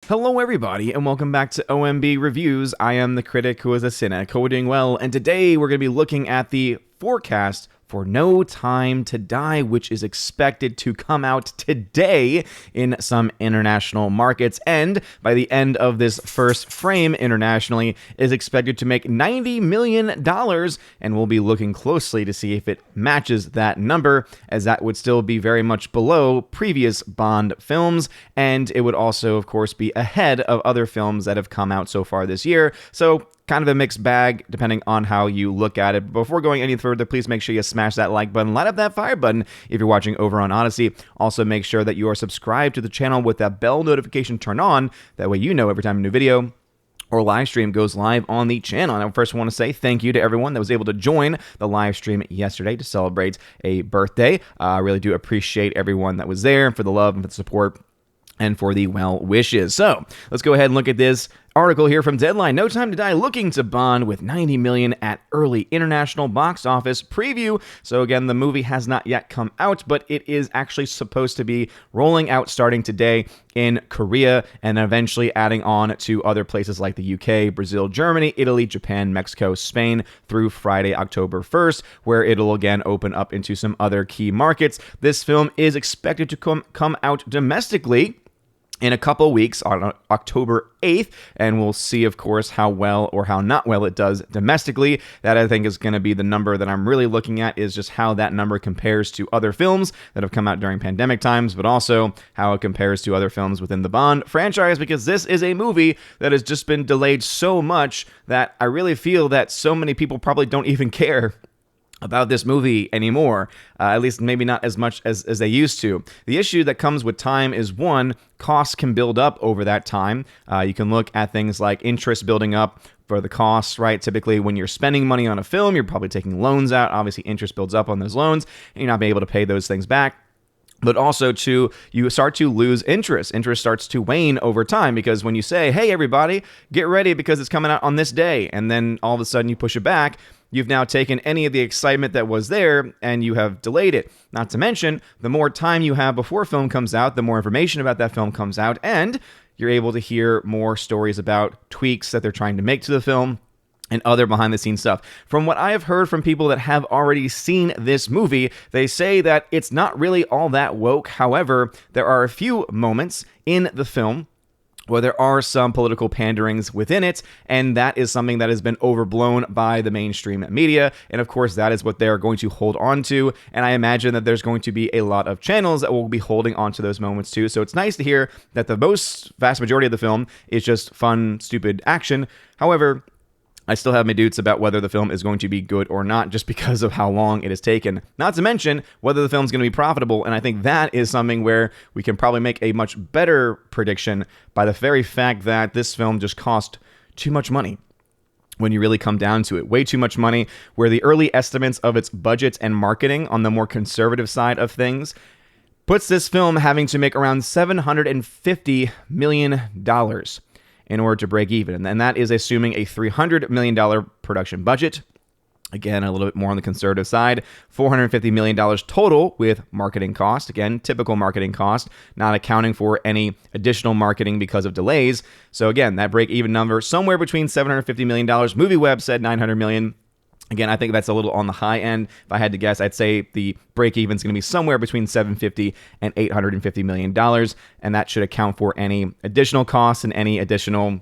Hello everybody, and welcome back to OMB Reviews. I am the critic who is a cynic, hope we're doing well, and today we're going to be looking at the forecast for No Time to Die, which is expected to come out today in some international markets, and by the end of this first frame internationally, is expected to make $90 million, and we'll be looking closely to see if it matches that number, as that would still be very much below previous Bond films, and it would also, of course, be ahead of other films that have come out so far this year, so kind of a mixed bag, depending on how you look at it. Before going any further, please make sure you smash that like button, light up that fire button if you're watching over on Odyssey. Also, make sure that you are subscribed to the channel with that bell notification turned on. That way you know every time a new video or live stream goes live on the channel. And I first want to say thank you to everyone that was able to join the live stream yesterday to celebrate a birthday. I really do appreciate everyone that was there for the love and for the support and for the well wishes. So let's go ahead and look at this article here from Deadline. No Time to Die looking to bond with $90 million at early international box office preview. So again, the movie has not yet come out, but it is actually supposed to be rolling out starting today in Korea and eventually adding on to other places like the UK, Brazil, Germany, Italy, Japan, Mexico, Spain through Friday, October 1st, where it'll again open up into some other key markets. This film is expected to come out domestically in a couple weeks on October 8th, and we'll see, of course, how well or how not well it does domestically. That, I think, is going to be the number that I'm really looking at, is just how that number compares to other films that have come out during pandemic times, but also how it compares to other films within the Bond franchise, because this is a movie that has just been delayed so much that I really feel that so many people probably don't even care about this movie anymore, at least maybe not as much as they used to. The issue that comes with time is, one, costs can build up over that time. You can look at things like interest building up for the costs, right? Typically, when you're spending money on a film, you're probably taking loans out. Obviously, interest builds up on those loans, and you're not being able to pay those things back. But also, too, you start to lose interest. Interest starts to wane over time, because when you say, hey, everybody, get ready because it's coming out on this day, and then all of a sudden you push it back, you've now taken any of the excitement that was there and you have delayed it. Not to mention, the more time you have before a film comes out, the more information about that film comes out, and you're able to hear more stories about tweaks that they're trying to make to the film and other behind-the-scenes stuff. From what I have heard from people that have already seen this movie, they say that it's not really all that woke. However, there are a few moments in the film where there are some political panderings within it, and that is something that has been overblown by the mainstream media, and of course that is what they're going to hold on to, and I imagine that there's going to be a lot of channels that will be holding on to those moments too, so it's nice to hear that the vast majority of the film is just fun, stupid action. However, I still have my doubts about whether the film is going to be good or not, just because of how long it has taken. Not to mention whether the film is going to be profitable, and I think that is something where we can probably make a much better prediction by the very fact that this film just cost too much money. When you really come down to it, way too much money, where the early estimates of its budget and marketing on the more conservative side of things puts this film having to make around $750 million in order to break even. And that is assuming a $300 million production budget. Again, a little bit more on the conservative side. $450 million total with marketing cost. Again, typical marketing cost, not accounting for any additional marketing because of delays. So again, that break-even number, somewhere between $750 million. MovieWeb said $900 million. Again, I think that's a little on the high end. If I had to guess, I'd say the break-even is going to be somewhere between $750 and $850 million, and that should account for any additional costs and any additional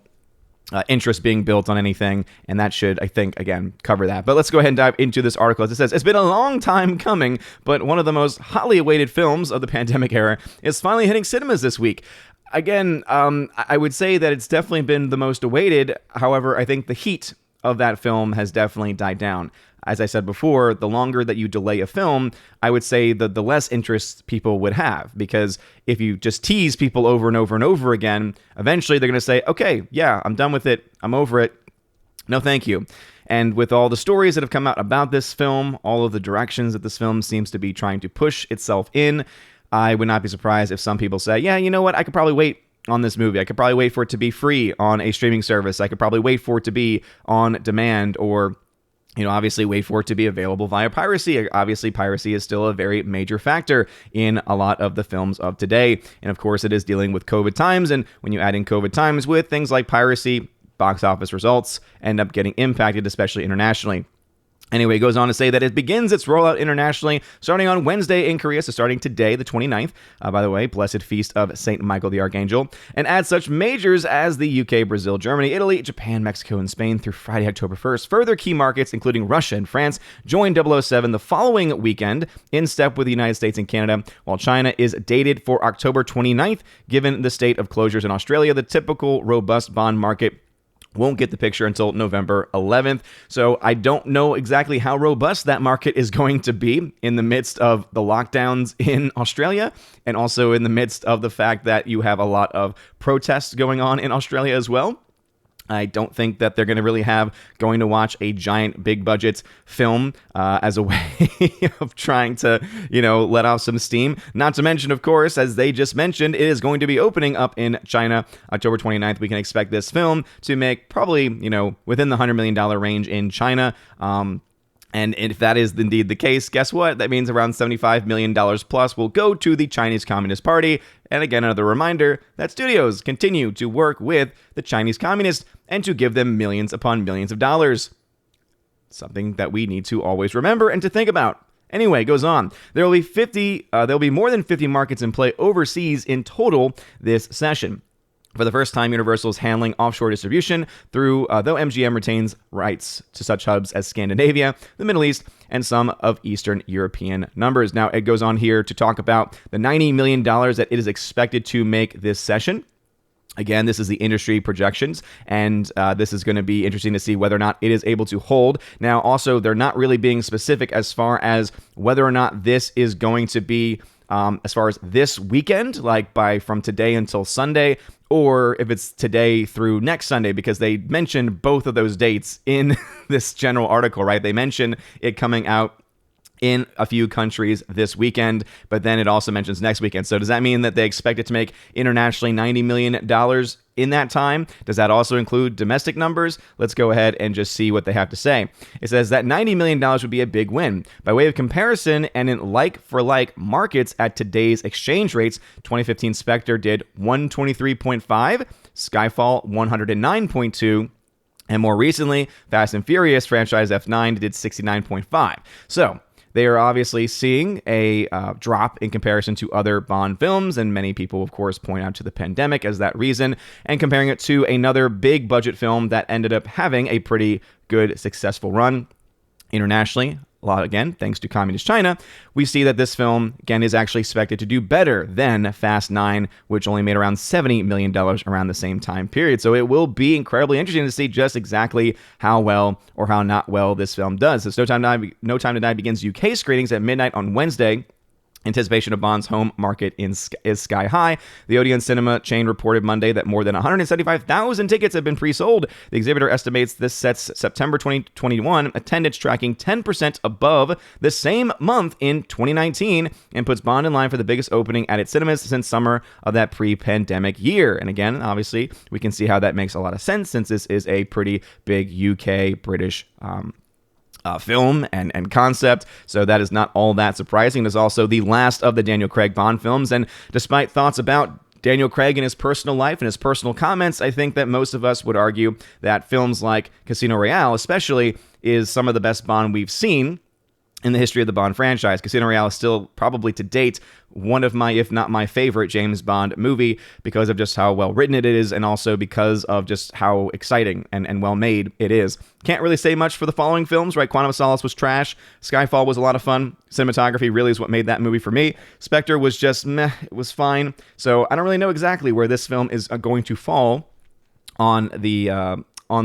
interest being built on anything, and that should, I think, again, cover that. But let's go ahead and dive into this article. As it says, it's been a long time coming, but one of the most hotly awaited films of the pandemic era is finally hitting cinemas this week. Again, I would say that it's definitely been the most awaited. However, I think the heat of that film has definitely died down. As I said before, the longer that you delay a film, I would say that the less interest people would have, because if you just tease people over and over and over again, eventually they're going to say, okay, yeah, I'm done with it, I'm over it, no thank you. And with all the stories that have come out about this film, all of the directions that this film seems to be trying to push itself in, I would not be surprised if some people say, yeah, you know what, I could probably wait on this movie. I could probably wait for it to be free on a streaming service. I could probably wait for it to be on demand or obviously wait for it to be available via piracy. Obviously, piracy is still a very major factor in a lot of the films of today. And of course, it is dealing with COVID times. And when you add in COVID times with things like piracy, box office results end up getting impacted, especially internationally. Anyway, it goes on to say that it begins its rollout internationally starting on Wednesday in Korea, so starting today, the 29th. By the way, blessed feast of St. Michael the Archangel. And adds such majors as the UK, Brazil, Germany, Italy, Japan, Mexico, and Spain through Friday, October 1st. Further key markets, including Russia and France, joined 007 the following weekend, in step with the United States and Canada, while China is dated for October 29th. Given the state of closures in Australia, the typical robust bond market won't get the picture until November 11th. So I don't know exactly how robust that market is going to be in the midst of the lockdowns in Australia, and also in the midst of the fact that you have a lot of protests going on in Australia as well. I don't think that they're going to really have going to watch a giant big budget film as a way of trying to, let off some steam. Not to mention, of course, as they just mentioned, it is going to be opening up in China October 29th. We can expect this film to make probably, within the $100 million range in China. And if that is indeed the case, guess what? That means around $75 million plus will go to the Chinese Communist Party. And again, another reminder that studios continue to work with the Chinese Communists and to give them millions upon millions of dollars. Something that we need to always remember and to think about. Anyway, it goes on. There will be more than 50 markets in play overseas in total this session. For the first time, Universal is handling offshore distribution though MGM retains rights to such hubs as Scandinavia, the Middle East, and some of Eastern European numbers. Now, it goes on here to talk about the $90 million that it is expected to make this session. Again, this is the industry projections, and this is going to be interesting to see whether or not it is able to hold. Now, also, they're not really being specific as far as whether or not this is going to be as far as this weekend, like from today until Sunday, or if it's today through next Sunday, because they mentioned both of those dates in this general article, right? They mention it coming out in a few countries this weekend, but then it also mentions next weekend. So does that mean that they expect it to make internationally $90 million in that time? Does that also include domestic numbers? Let's go ahead and just see what they have to say. It says that $90 million would be a big win. By way of comparison, and in like-for-like markets at today's exchange rates, 2015 Spectre did 123.5, Skyfall 109.2, and more recently, Fast and Furious franchise F9 did 69.5. So they are obviously seeing a drop in comparison to other Bond films, and many people, of course, point out to the pandemic as that reason, and comparing it to another big budget film that ended up having a pretty good, successful run internationally. A lot, again, thanks to Communist China. We see that this film, again, is actually expected to do better than Fast 9, which only made around $70 million around the same time period. So it will be incredibly interesting to see just exactly how well or how not well this film does. So No Time to Die begins UK screenings at midnight on Wednesday. Anticipation of Bond's home market is sky high. The Odeon Cinema chain reported Monday that more than 175,000 tickets have been pre-sold. The exhibitor estimates this sets September 2021 attendance tracking 10% above the same month in 2019 and puts Bond in line for the biggest opening at its cinemas since summer of that pre-pandemic year. And again, obviously, we can see how that makes a lot of sense since this is a pretty big UK British film and concept, so that is not all that surprising. It is also the last of the Daniel Craig Bond films, and despite thoughts about Daniel Craig and his personal life and his personal comments, I think that most of us would argue that films like Casino Royale especially is some of the best Bond we've seen in the history of the Bond franchise. Casino Royale is still probably to date one of my, if not my favorite James Bond movie because of just how well written it is and also because of just how exciting and well made it is. Can't really say much for the following films, right? Quantum of Solace was trash. Skyfall was a lot of fun. Cinematography really is what made that movie for me. Spectre was just meh, it was fine. So I don't really know exactly where this film is going to fall on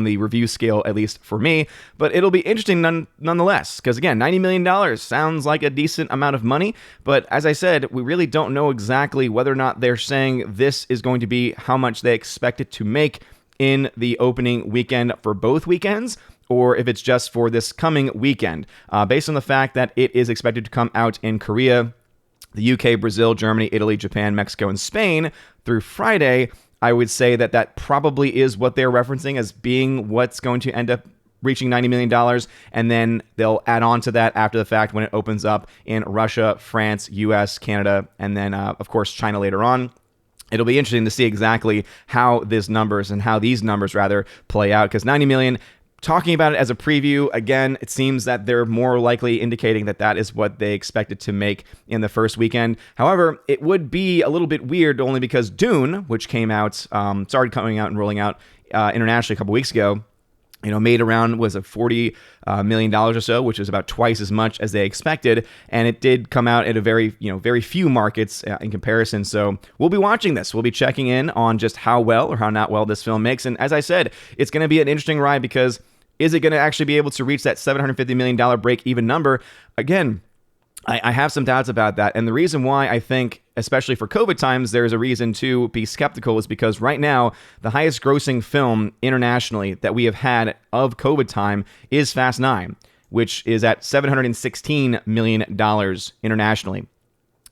the review scale, at least for me, but it'll be interesting nonetheless, because again, $90 million sounds like a decent amount of money, but as I said, we really don't know exactly whether or not they're saying this is going to be how much they expect it to make in the opening weekend for both weekends, or if it's just for this coming weekend, based on the fact that it is expected to come out in Korea, the UK, Brazil, Germany, Italy, Japan, Mexico, and Spain through Friday. I would say that probably is what they're referencing as being what's going to end up reaching $90 million, and then they'll add on to that after the fact when it opens up in Russia, France, US, Canada, and then, of course, China later on. It'll be interesting to see exactly how these numbers rather play out, because 90 million, talking about it as a preview, again, it seems that they're more likely indicating that that is what they expected to make in the first weekend. However, it would be a little bit weird only because Dune, which came out, started coming out and rolling out internationally a couple weeks ago, made around, was it $40 million or so, which is about twice as much as they expected. And it did come out at a very few markets in comparison. So we'll be watching this. We'll be checking in on just how well or how not well this film makes. And as I said, it's going to be an interesting ride, because is it going to actually be able to reach that $750 million break-even number? Again, I have some doubts about that. And the reason why I think, especially for COVID times, there's a reason to be skeptical is because right now, the highest grossing film internationally that we have had of COVID time is Fast 9, which is at $716 million internationally.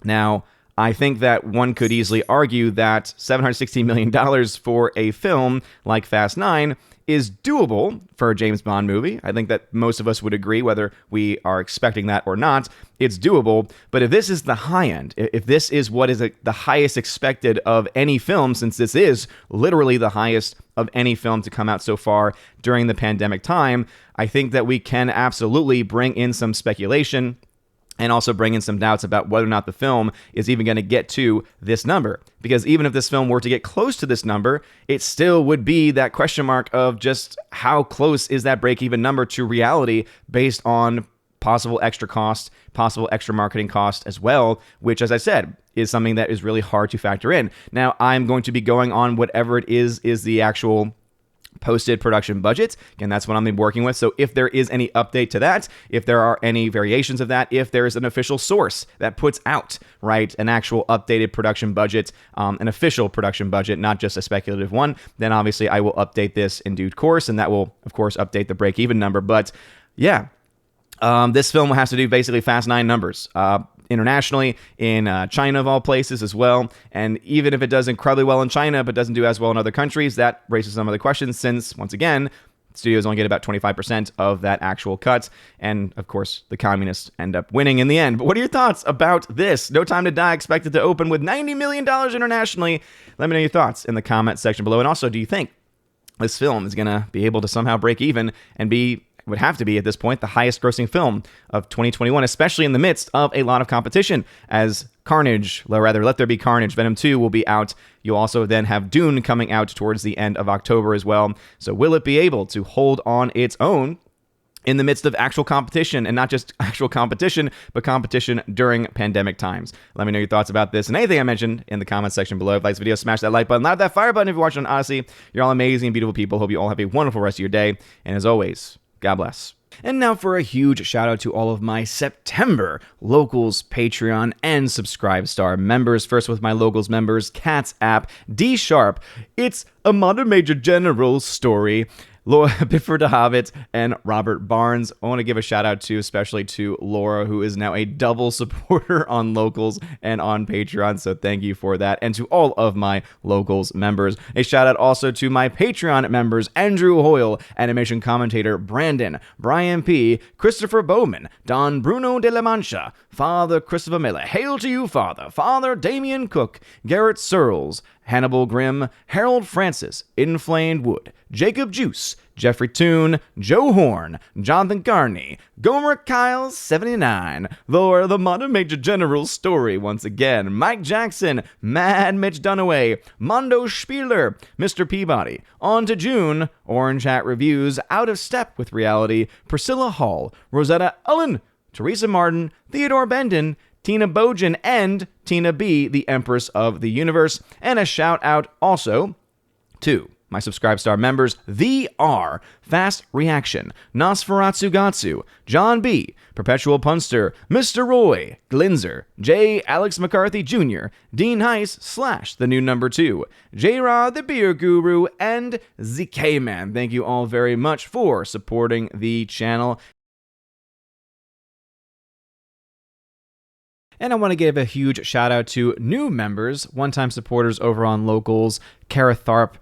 Now, I think that one could easily argue that $716 million for a film like Fast 9 is doable for a James Bond movie. I think that most of us would agree, whether we are expecting that or not. It's doable. But if this is the high end, if this is what is the highest expected of any film, since this is literally the highest of any film to come out so far during the pandemic time, I think that we can absolutely bring in some speculation and also bring in some doubts about whether or not the film is even going to get to this number. Because even if this film were to get close to this number, it still would be that question mark of just how close is that break-even number to reality based on possible extra cost, possible extra marketing cost as well, which, as I said, is something that is really hard to factor in. Now, I'm going to be going on whatever it is the actual posted production budget. Again, that's what I'm working with. So if there is any update to that, if there are any variations of that, if there is an official source that puts out, right, an actual updated production budget, an official production budget, not just a speculative one, then obviously I will update this in due course, and that will, of course, update the break-even number. But yeah, this film has to do basically Fast 9 numbers. Internationally, in China of all places as well. And even if it does incredibly well in China, but doesn't do as well in other countries, that raises some other questions, since, once again, studios only get about 25% of that actual cut. And, of course, the communists end up winning in the end. But what are your thoughts about this? No Time to Die expected to open with $90 million internationally. Let me know your thoughts in the comment section below. And also, do you think this film is going to be able to somehow break even and would have to be at this point the highest grossing film of 2021, especially in the midst of a lot of competition, as Let There Be Carnage, Venom 2 will be out. You'll also then have Dune coming out towards the end of October as well. So will it be able to hold on its own in the midst of actual competition, and not just actual competition, but competition during pandemic times? Let me know your thoughts about this and anything I mentioned in the comment section below. If you like this video, smash that like button, loud that fire button if you're watching on Odyssey. You're all amazing, beautiful people. Hope you all have a wonderful rest of your day. And as always, God bless. And now for a huge shout out to all of my September Locals, Patreon, and Subscribe Star members. First with my Locals members, Cats App, D Sharp, It's a Modern Major General Story, Laura Bifford de Hobbit, and Robert Barnes. I want to give a shout out to, especially to Laura, who is now a double supporter on Locals and on Patreon. So thank you for that. And to all of my Locals members. A shout out also to my Patreon members, Andrew Hoyle, animation commentator Brandon, Brian P., Christopher Bowman, Don Bruno de la Mancha, Father Christopher Miller, Hail to you, Father, Father Damian Cook, Garrett Searles, Hannibal Grimm, Harold Francis, Inflamed Wood, Jacob Juice, Jeffrey Toon, Joe Horn, Jonathan Carney, Gomer Kyle 79, Laura the Modern Major General Story once again, Mike Jackson, Mad Mitch Dunaway, Mondo Spieler, Mr. Peabody, On to June, Orange Hat Reviews, Out of Step with Reality, Priscilla Hall, Rosetta Ullen, Teresa Martin, Theodore Bendon, Tina Bojan, and Tina B., the Empress of the Universe. And a shout out also to my Subscribe Star members, The R, Fast Reaction, Nosferatu Gatsu, John B., Perpetual Punster, Mr. Roy, Glinzer, J. Alex McCarthy Jr., Dean Heiss / the new number 2, J-Rod the Beer Guru, and ZK Man. Thank you all very much for supporting the channel. And I want to give a huge shout out to new members, one-time supporters over on Locals, Kara Tharp,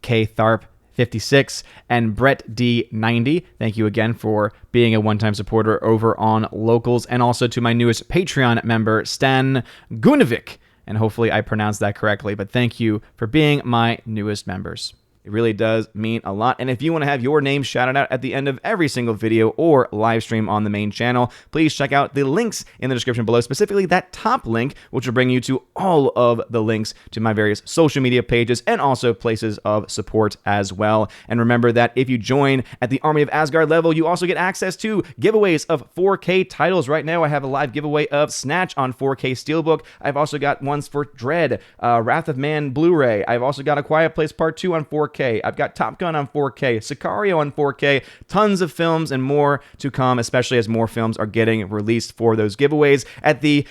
K. Tharp, 56, and Brett D90. Thank you again for being a one-time supporter over on Locals, and also to my newest Patreon member, Stan Gunovic. And hopefully I pronounced that correctly, but thank you for being my newest members. It really does mean a lot. And if you want to have your name shouted out at the end of every single video or live stream on the main channel, please check out the links in the description below, specifically that top link, which will bring you to all of the links to my various social media pages and also places of support as well. And remember that if you join at the Army of Asgard level, you also get access to giveaways of 4K titles. Right now, I have a live giveaway of Snatch on 4K Steelbook. I've also got ones for Dread, Wrath of Man Blu-ray. I've also got A Quiet Place Part 2 on 4K. I've got Top Gun on 4K, Sicario on 4K, tons of films and more to come, especially as more films are getting released for those giveaways. At the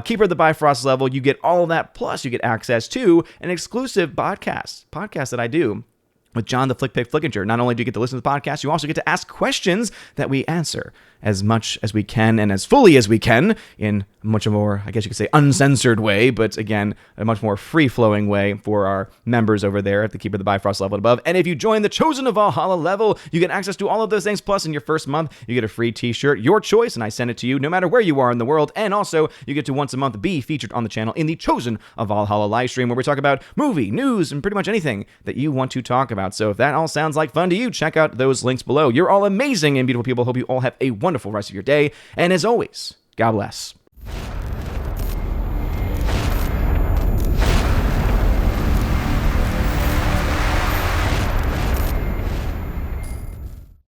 Keeper of the Bifrost level, you get all of that, plus you get access to an exclusive podcast that I do with John the Flick Pick Flickinger. Not only do you get to listen to the podcast, you also get to ask questions that we answer as much as we can and as fully as we can in a much more, I guess you could say, uncensored way, but again, a much more free-flowing way for our members over there at the Keeper of the Bifrost level and above. And if you join the Chosen of Valhalla level, you get access to all of those things, plus in your first month, you get a free t-shirt, your choice, and I send it to you no matter where you are in the world. And also, you get to once a month be featured on the channel in the Chosen of Valhalla live stream, where we talk about movie, news, and pretty much anything that you want to talk about. So if that all sounds like fun to you, check out those links below. You're all amazing and beautiful people. Hope you all have a wonderful rest of your day. And as always, God bless.